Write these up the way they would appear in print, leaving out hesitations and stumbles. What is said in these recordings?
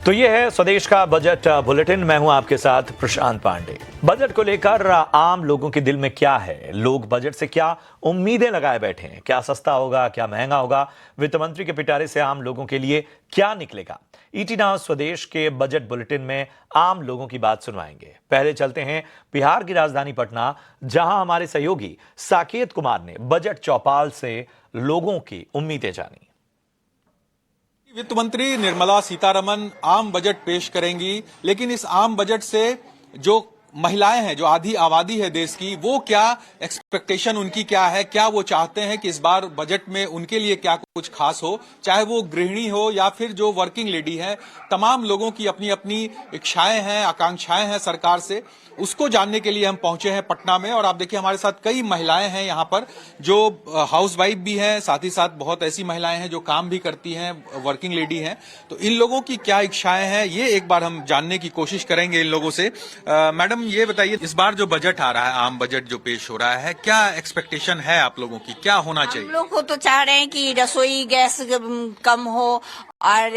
तो ये है स्वदेश का बजट बुलेटिन। मैं हूं आपके साथ प्रशांत पांडे। बजट को लेकर आम लोगों के दिल में क्या है, लोग बजट से क्या उम्मीदें लगाए बैठे हैं, क्या सस्ता होगा, क्या महंगा होगा, वित्त मंत्री के पिटारे से आम लोगों के लिए क्या निकलेगा। ईटी नाउ स्वदेश के बजट बुलेटिन में आम लोगों की बात सुनवाएंगे। पहले चलते हैं बिहार की राजधानी पटना, जहां हमारे सहयोगी साकेत कुमार ने बजट चौपाल से लोगों की उम्मीदें जानी। वित्त मंत्री निर्मला सीतारमण आम बजट पेश करेंगी, लेकिन इस आम बजट से जो महिलाएं हैं, जो आधी आबादी है देश की, वो क्या एक्सपेक्टेशन उनकी क्या है, क्या वो चाहते हैं कि इस बार बजट में उनके लिए क्या कुछ खास हो, चाहे वो गृहिणी हो या फिर जो वर्किंग लेडी है। तमाम लोगों की अपनी अपनी इच्छाएं हैं, आकांक्षाएं हैं सरकार से, उसको जानने के लिए हम पहुंचे हैं पटना में। और आप देखिए हमारे साथ कई महिलाएं हैं यहाँ पर जो हाउस वाइफ भी हैं, साथ ही साथ बहुत ऐसी महिलाएं हैं जो काम भी करती हैं, वर्किंग लेडी हैं। तो इन लोगों की क्या इच्छाएं हैं, ये एक बार हम जानने की कोशिश करेंगे इन लोगों से। मैडम ये बताइए, इस बार जो बजट आ रहा है, आम बजट जो पेश हो रहा है, क्या एक्सपेक्टेशन है आप लोगों की, क्या होना चाहिए? हम लोग को तो चाह रहे हैं कि रसोई गैस कम हो और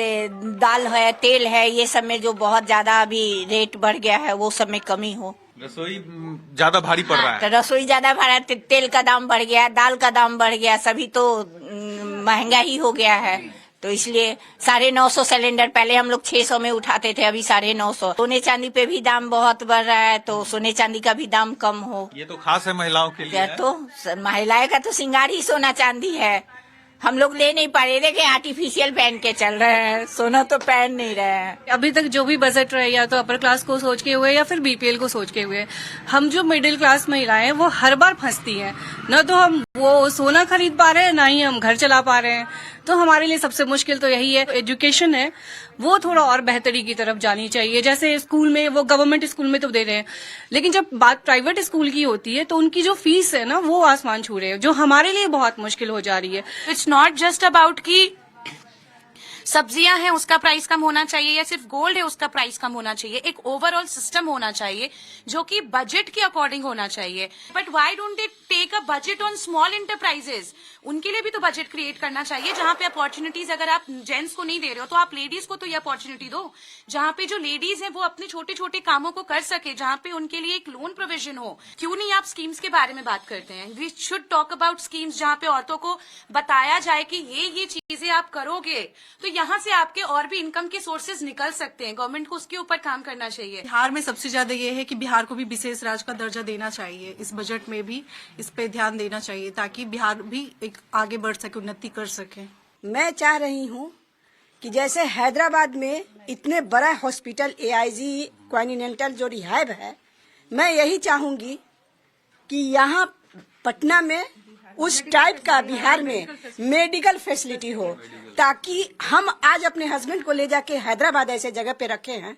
दाल है, तेल है, ये सब में जो बहुत ज्यादा अभी रेट बढ़ गया है वो सब में कमी हो। रसोई ज्यादा भारी पड़ रहा है। तो रसोई ज्यादा भाड़ा, तेल का दाम बढ़ गया, दाल का दाम बढ़ गया, सभी तो महंगा ही हो गया है। तो इसलिए 950 सिलेंडर, पहले हम लोग 600 में उठाते थे, अभी 950। सोने चांदी पे भी दाम बहुत बढ़ रहा है, तो सोने चांदी का भी दाम कम हो। ये तो खास है महिलाओं के लिए। तो महिलाएं का तो श्रृंगार ही सोना चांदी है। हम लोग ले नहीं पा रहे, देखे आर्टिफिशियल पहन के चल रहे हैं, सोना तो पहन नहीं रहे हैं। अभी तक जो भी बजट रहे, या तो अपर क्लास को सोच के हुए या फिर बीपीएल को सोच के हुए, हम जो मिडिल क्लास महिलाएं हैं वो हर बार फंसती हैं। न तो हम वो सोना खरीद पा रहे हैं, ना ही हम घर चला पा रहे हैं। तो हमारे लिए सबसे मुश्किल तो यही है। एजुकेशन है वो थोड़ा और बेहतरी की तरफ जानी चाहिए। जैसे स्कूल में, वो गवर्नमेंट स्कूल में तो दे रहे हैं, लेकिन जब बात प्राइवेट स्कूल की होती है तो उनकी जो फीस है ना, वो आसमान छू रहे हैं, जो हमारे लिए बहुत मुश्किल हो जा रही है। इट्स नॉट जस्ट अबाउट कि सब्जियां हैं उसका प्राइस कम होना चाहिए या सिर्फ गोल्ड है उसका प्राइस कम होना चाहिए। एक ओवरऑल सिस्टम होना चाहिए जो कि बजट के अकॉर्डिंग होना चाहिए। But why don't they take a budget on small enterprises? उनके लिए भी तो बजट क्रिएट करना चाहिए, जहां पे अपॉर्चुनिटीज अगर आप जेंट्स को नहीं दे रहे हो तो आप लेडीज को तो ये अपॉर्चुनिटी दो, जहां पे जो लेडीज हैं वो अपने छोटे छोटे कामों को कर सके, जहां पे उनके लिए एक लोन प्रोविजन हो। क्यों नहीं आप स्कीम्स के बारे में बात करते हैं? We should talk about schemes, जहां पे औरतों को बताया जाए कि ये चीजें आप करोगे तो यहाँ से आपके और भी इनकम के सोर्सेज निकल सकते हैं। गवर्नमेंट को उसके ऊपर काम करना चाहिए। बिहार में सबसे ज्यादा ये है कि बिहार को भी विशेष राज्य का दर्जा देना चाहिए। इस बजट में भी इस पे ध्यान देना चाहिए ताकि बिहार भी एक आगे बढ़ सके, उन्नति कर सके। मैं चाह रही हूँ कि जैसे हैदराबाद में इतने बड़ा हॉस्पिटल एआईजी कॉन्टिनेंटल जो रिहैब है, मैं यही चाहूंगी कि यहाँ पटना में उस टाइप का बिहार में मेडिकल फैसिलिटी हो, ताकि हम आज अपने हस्बैंड को ले जाके हैदराबाद ऐसे जगह पे रखे हैं।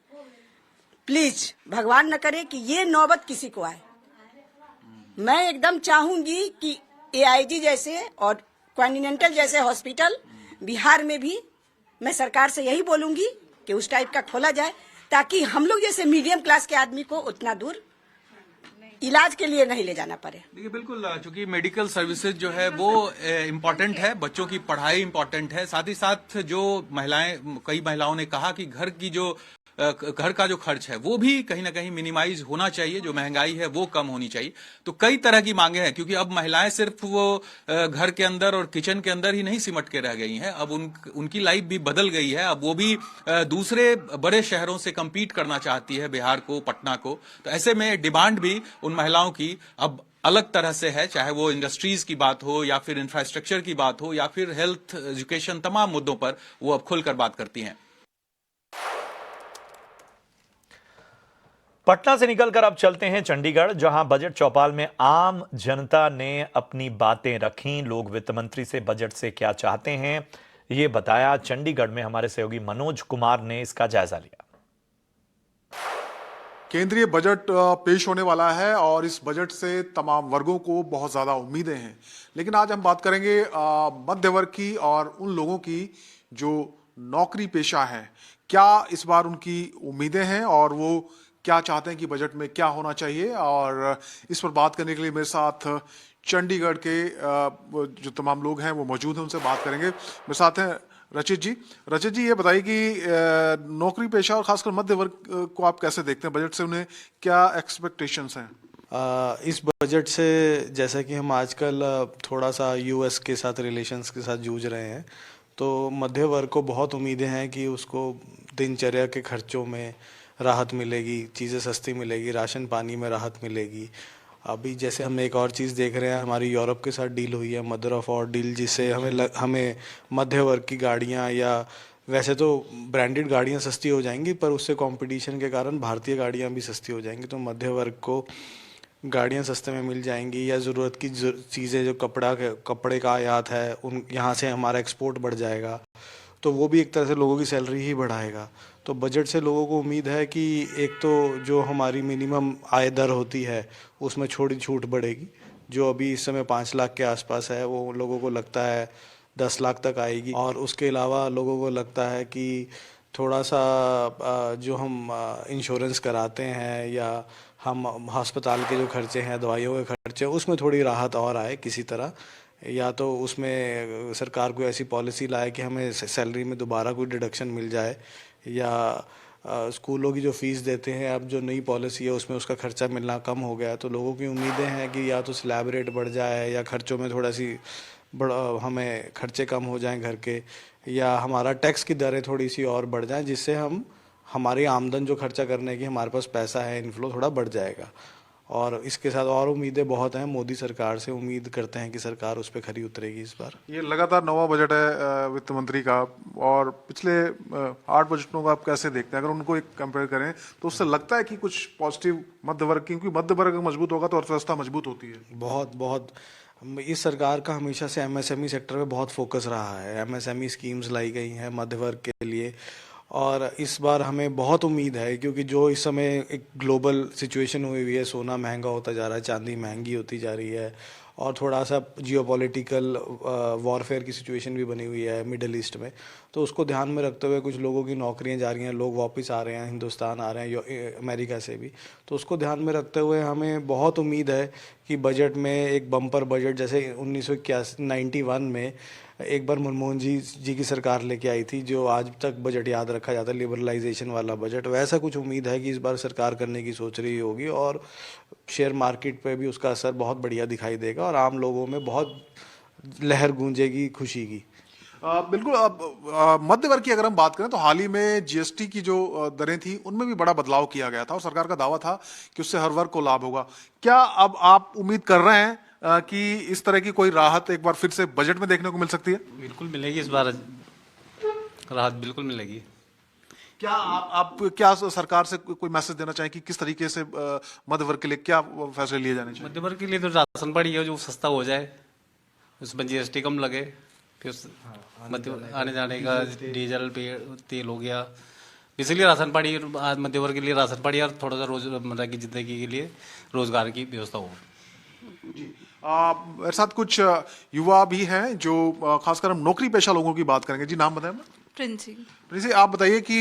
प्लीज भगवान न करे कि ये नौबत किसी को आए। मैं एकदम चाहूंगी कि एआईजी जैसे और कॉन्टिनेंटल जैसे हॉस्पिटल बिहार में भी, मैं सरकार से यही बोलूंगी कि उस टाइप का खोला जाए, ताकि हम लोग जैसे मीडियम क्लास के आदमी को उतना दूर इलाज के लिए नहीं ले जाना पड़े। देखिए बिल्कुल, चूंकि मेडिकल सर्विसेज जो है वो इम्पोर्टेंट है, बच्चों की पढ़ाई इम्पोर्टेंट है, साथ ही साथ जो कई महिलाओं ने कहा कि घर का जो खर्च है वो भी कहीं ना कहीं मिनिमाइज होना चाहिए, जो महंगाई है वो कम होनी चाहिए। तो कई तरह की मांगे हैं, क्योंकि अब महिलाएं सिर्फ वो घर के अंदर और किचन के अंदर ही नहीं सिमट के रह गई हैं। अब उनकी लाइफ भी बदल गई है। अब वो भी दूसरे बड़े शहरों से कम्पीट करना चाहती है, बिहार को, पटना को। तो ऐसे में डिमांड भी उन महिलाओं की अब अलग तरह से है, चाहे वो इंडस्ट्रीज की बात हो या फिर इंफ्रास्ट्रक्चर की बात हो या फिर हेल्थ, एजुकेशन, तमाम मुद्दों पर वो अब खुलकर बात करती हैं। पटना से निकलकर अब चलते हैं चंडीगढ़, जहां बजट चौपाल में आम जनता ने अपनी बातें रखी। लोग वित्त मंत्री से बजट से क्या चाहते हैं ये बताया। चंडीगढ़ में हमारे सहयोगी मनोज कुमार ने इसका जायजा लिया। केंद्रीय बजट पेश होने वाला है और इस बजट से तमाम वर्गों को बहुत ज़्यादा उम्मीदें हैं। लेकिन आज हम बात करेंगे मध्य वर्ग की और उन लोगों की जो नौकरी पेशा है। क्या इस बार उनकी उम्मीदें हैं और वो क्या चाहते हैं कि बजट में क्या होना चाहिए। और इस पर बात करने के लिए मेरे साथ चंडीगढ़ के जो तमाम लोग हैं वो मौजूद हैं, उनसे बात करेंगे। मेरे साथ हैं रचित जी ये बताइए कि नौकरी पेशा और खासकर मध्य वर्ग को आप कैसे देखते हैं? बजट से उन्हें क्या एक्सपेक्टेशंस हैं? इस बजट से जैसा कि हम आजकल थोड़ा सा यूएस के साथ रिलेशंस के साथ जूझ रहे हैं, तो मध्य वर्ग को बहुत उम्मीदें हैं कि उसको दिनचर्या के खर्चों में राहत मिलेगी, चीज़ें सस्ती मिलेगी, राशन पानी में राहत मिलेगी। अभी जैसे हम एक और चीज़ देख रहे हैं, हमारी यूरोप के साथ डील हुई है, मदर ऑफ ऑल डील, जिससे हमें मध्य वर्ग की गाड़ियाँ या वैसे तो ब्रांडेड गाड़ियाँ सस्ती हो जाएंगी, पर उससे कंपटीशन के कारण भारतीय गाड़ियाँ भी सस्ती हो जाएंगी। तो मध्य वर्ग को गाड़ियाँ सस्ते में मिल जाएंगी, या ज़रूरत की चीज़ें जो कपड़े का आयात है उन यहाँ से हमारा एक्सपोर्ट बढ़ जाएगा, तो वो भी एक तरह से लोगों की सैलरी ही बढ़ाएगा। तो बजट से लोगों को उम्मीद है कि एक तो जो हमारी मिनिमम आय दर होती है उसमें छोटी छूट बढ़ेगी, जो अभी इस समय 5 लाख के आसपास है वो लोगों को लगता है 10 लाख तक आएगी। और उसके अलावा लोगों को लगता है कि थोड़ा सा जो हम इंश्योरेंस कराते हैं या हम अस्पताल के जो खर्चे हैं, दवाइयों के खर्चे, उसमें थोड़ी राहत और आए किसी तरह, या तो उसमें सरकार कोई ऐसी पॉलिसी लाए कि हमें सैलरी में दोबारा कोई डिडक्शन मिल जाए, या स्कूलों की जो फीस देते हैं अब जो नई पॉलिसी है उसमें उसका खर्चा मिलना कम हो गया है। तो लोगों की उम्मीदें हैं कि या तो स्लैब रेट बढ़ जाए, या खर्चों में थोड़ा सी हमें खर्चे कम हो जाएं घर के, या हमारा टैक्स की दरें थोड़ी सी और बढ़ जाएं, जिससे हम हमारी आमदन जो खर्चा करने की हमारे पास पैसा है, इनफ्लो थोड़ा बढ़ जाएगा। और इसके साथ और उम्मीदें बहुत हैं, मोदी सरकार से उम्मीद करते हैं कि सरकार उस पर खरी उतरेगी इस बार। ये लगातार नवा बजट है वित्त मंत्री का, और पिछले 8 बजटों को आप कैसे देखते हैं? अगर उनको एक कंपेयर करें तो उससे लगता है कि कुछ पॉजिटिव मध्य वर्ग, क्योंकि मध्य वर्ग मजबूत होगा तो अर्थव्यवस्था मजबूत होती है। बहुत इस सरकार का हमेशा से एमएसएमई सेक्टर पे बहुत फोकस रहा है। एमएसएमई स्कीम्स लाई गई हैं मध्य वर्ग के लिए, और इस बार हमें बहुत उम्मीद है, क्योंकि जो इस समय एक ग्लोबल सिचुएशन हुई है, सोना महंगा होता जा रहा है, चांदी महंगी होती जा रही है, और थोड़ा सा जियोपॉलिटिकल वॉरफेयर की सिचुएशन भी बनी हुई है मिडिल ईस्ट में, तो उसको ध्यान में रखते हुए कुछ लोगों की नौकरियां जा रही हैं, लोग वापस आ रहे हैं, हिंदुस्तान आ रहे हैं अमेरिका से भी, तो उसको ध्यान में रखते हुए हमें बहुत उम्मीद है कि बजट में एक बम्पर बजट, जैसे 1991 में एक बार मनमोहन जी की सरकार लेके आई थी, जो आज तक बजट याद रखा जाता है, लिबरलाइजेशन वाला बजट, वैसा कुछ उम्मीद है कि इस बार सरकार करने की सोच रही होगी, और शेयर मार्केट पे भी उसका असर बहुत बढ़िया दिखाई देगा, और आम लोगों में बहुत लहर गूंजेगी खुशी की। बिल्कुल। अब मध्य वर्ग की अगर हम बात करें तो हाल ही में जीएसटी की जो दरें थी उनमें भी बड़ा बदलाव किया गया था, और सरकार का दावा था कि उससे हर वर्ग को लाभ होगा। क्या अब आप उम्मीद कर रहे हैं कि इस तरह की कोई राहत एक बार फिर से बजट में देखने को मिल सकती है? बिल्कुल मिलेगी, इस बार राहत बिल्कुल मिलेगी। क्या आप क्या सरकार से कोई मैसेज देना चाहें कि किस तरीके से मध्य वर्ग के लिए क्या फैसले लिए जाने चाहिए? मध्य वर्ग के लिए तो राशन पानी है जो सस्ता हो जाए, उसमें जीएसटी कम लगे, फिर मध्य आने जाने का डीजल तेल हो गया, इसलिए राशन पानी मध्य वर्ग के लिए राशन पानी और थोड़ा सा रोजमर्रा की जिंदगी के लिए रोजगार की व्यवस्था हो। मेरे साथ कुछ युवा भी हैं जो खासकर हम नौकरी पेशा लोगों की बात करेंगे। जी, नाम बताएं। प्रिंसी, आप बताइए कि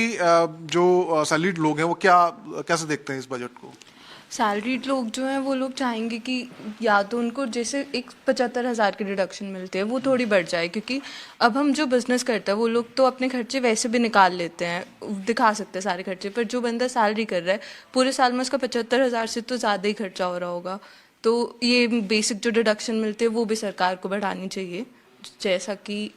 जो सैलरीड लोग हैं वो कैसे देखते हैं इस बजट को? सैलरीड लोग जो हैं वो लोग चाहेंगे कि या तो उनको जैसे एक 75,000 के डिडक्शन मिलते हैं वो थोड़ी बढ़ जाए, क्योंकि अब हम जो बिजनेस करते हैं वो लोग तो अपने खर्चे वैसे भी निकाल लेते हैं, दिखा सकते हैं सारे खर्चे, पर जो बंदा सैलरी कर रहा है पूरे साल में उसका 75,000 से तो ज़्यादा ही खर्चा हो रहा होगा। तो ये बेसिक जो डिडक्शन मिलते हैं वो भी सरकार को बढ़ानी चाहिए, जैसा कि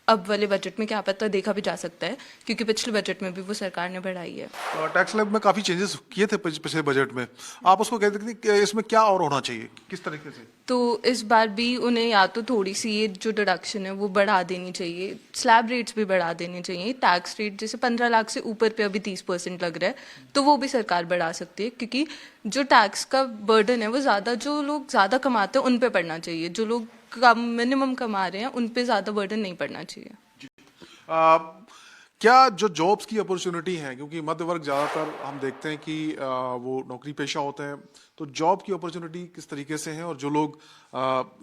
अब वाले बजट में क्या पता देखा भी जा सकता है, क्योंकि पिछले बजट में भी वो सरकार ने बढ़ाई है। टैक्स स्लैब में काफी चेंजेस किए थे पिछले बजट में, आप उसको कहते हैं कि इसमें क्या और होना चाहिए, किस तरीके से? तो इस बार भी उन्हें या तो थोड़ी सी ये जो डिडक्शन है वो बढ़ा देनी चाहिए, स्लैब रेट्स भी बढ़ा देने चाहिए, टैक्स रेट जैसे 15 लाख से ऊपर पे अभी 30% लग रहा है तो वो भी सरकार बढ़ा सकती है, क्योंकि जो टैक्स का बर्डन है वो ज़्यादा जो लोग ज़्यादा कमाते हैं उन पे पड़ना चाहिए, जो लोग कम मिनिमम कमा रहे हैं उन पे ज़्यादा बर्डन नहीं पड़ना चाहिए। क्या जो जॉब्स की अपॉर्चुनिटी है, क्योंकि मध्य वर्ग ज़्यादातर हम देखते हैं कि वो नौकरी पेशा होते हैं, तो जॉब की अपॉर्चुनिटी किस तरीके से है और जो लोग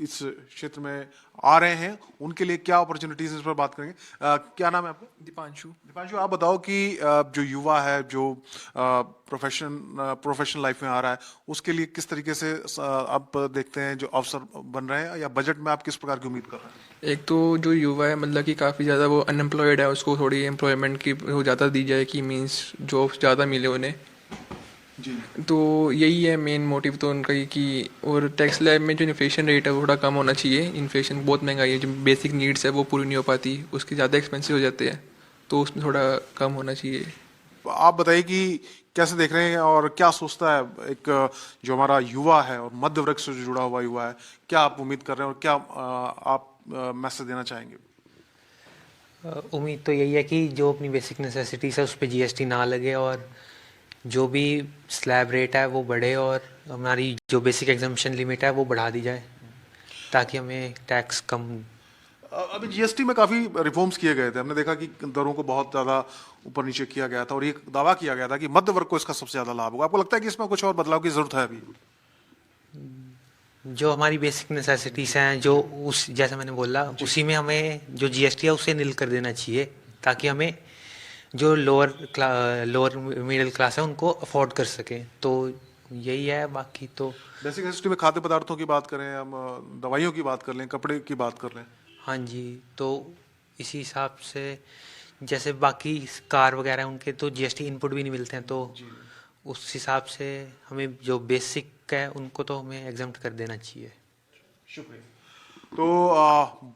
इस क्षेत्र में आ रहे हैं उनके लिए क्या अपॉर्चुनिटीज, इस पर बात करेंगे। क्या नाम है आपका? दीपांशु, आप बताओ कि जो युवा है, जो प्रोफेशनल लाइफ में आ रहा है, उसके लिए किस तरीके से आप देखते हैं जो अवसर बन रहे हैं, या बजट में आप किस प्रकार की उम्मीद कर रहे हैं? एक तो जो युवा है मतलब कि काफ़ी ज़्यादा वो अनएम्प्लॉयड है, उसको थोड़ी एम्प्लॉयमेंट की वो ज़्यादा दी जाए कि मीन्स जॉब्स ज़्यादा मिले उन्हें जी। तो यही है मेन मोटिव तो उनका ही कि और टैक्स स्लैब में जो इन्फ्लेशन रेट है वो थोड़ा कम होना चाहिए। इन्फ्लेशन बहुत महंगाई है, जो बेसिक नीड्स है वो पूरी नहीं हो पाती, उसके ज़्यादा एक्सपेंसिव हो जाते हैं, तो उसमें थोड़ा कम होना चाहिए। आप बताइए कि कैसे देख रहे हैं और क्या सोचता है एक जो हमारा युवा है और मध्य वर्ग से जुड़ा हुआ युवा है, क्या आप उम्मीद कर रहे हैं और क्या आप मैसेज देना चाहेंगे? उम्मीद तो यही है कि जो अपनी बेसिक नेसेसिटीज है उस पर जीएसटी ना लगे और जो भी स्लैब रेट है वो बढ़े और हमारी जो बेसिक एग्जामिशन लिमिट है वो बढ़ा दी जाए ताकि हमें टैक्स कम। अभी जीएसटी में काफी रिफॉर्म्स किए गए थे, हमने देखा कि दरों को बहुत ज्यादा ऊपर नीचे किया गया था और ये दावा किया गया था कि मध्य वर्ग को इसका सबसे ज्यादा लाभ होगा। आपको लगता है कि इसमें कुछ और बदलाव की जरूरत है अभी? जो हमारी बेसिक नेसेसिटीज हैं जो उस जैसे मैंने बोला उसी में हमें जो जीएसटी है उसे नील कर देना चाहिए ताकि हमें जो लोअर मिडिल क्लास है उनको अफोर्ड कर सके। तो यही है, बाकी तो बेसिक नेसेसिटी में खाद्य पदार्थों की बात करें, हम दवाइयों की बात कर लें, कपड़े की बात कर लें। हाँ जी, तो इसी हिसाब से जैसे बाकी कार वगैरह उनके तो जीएसटी इनपुट भी नहीं मिलते हैं, तो उस हिसाब से हमें जो बेसिक है उनको तो हमें एग्जम्प्ट कर देना चाहिए। शुक्रिया। तो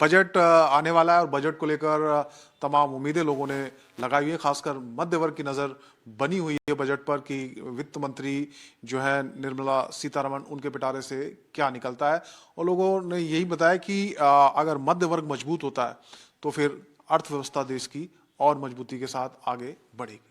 बजट आने वाला है और बजट को लेकर तमाम उम्मीदें लोगों ने लगाई हुई है, खासकर मध्य वर्ग की नज़र बनी हुई है बजट पर कि वित्त मंत्री जो है निर्मला सीतारमण, उनके पिटारे से क्या निकलता है। और लोगों ने यही बताया कि अगर मध्य वर्ग मजबूत होता है तो फिर अर्थव्यवस्था देश की और मजबूती के साथ आगे बढ़ेगी।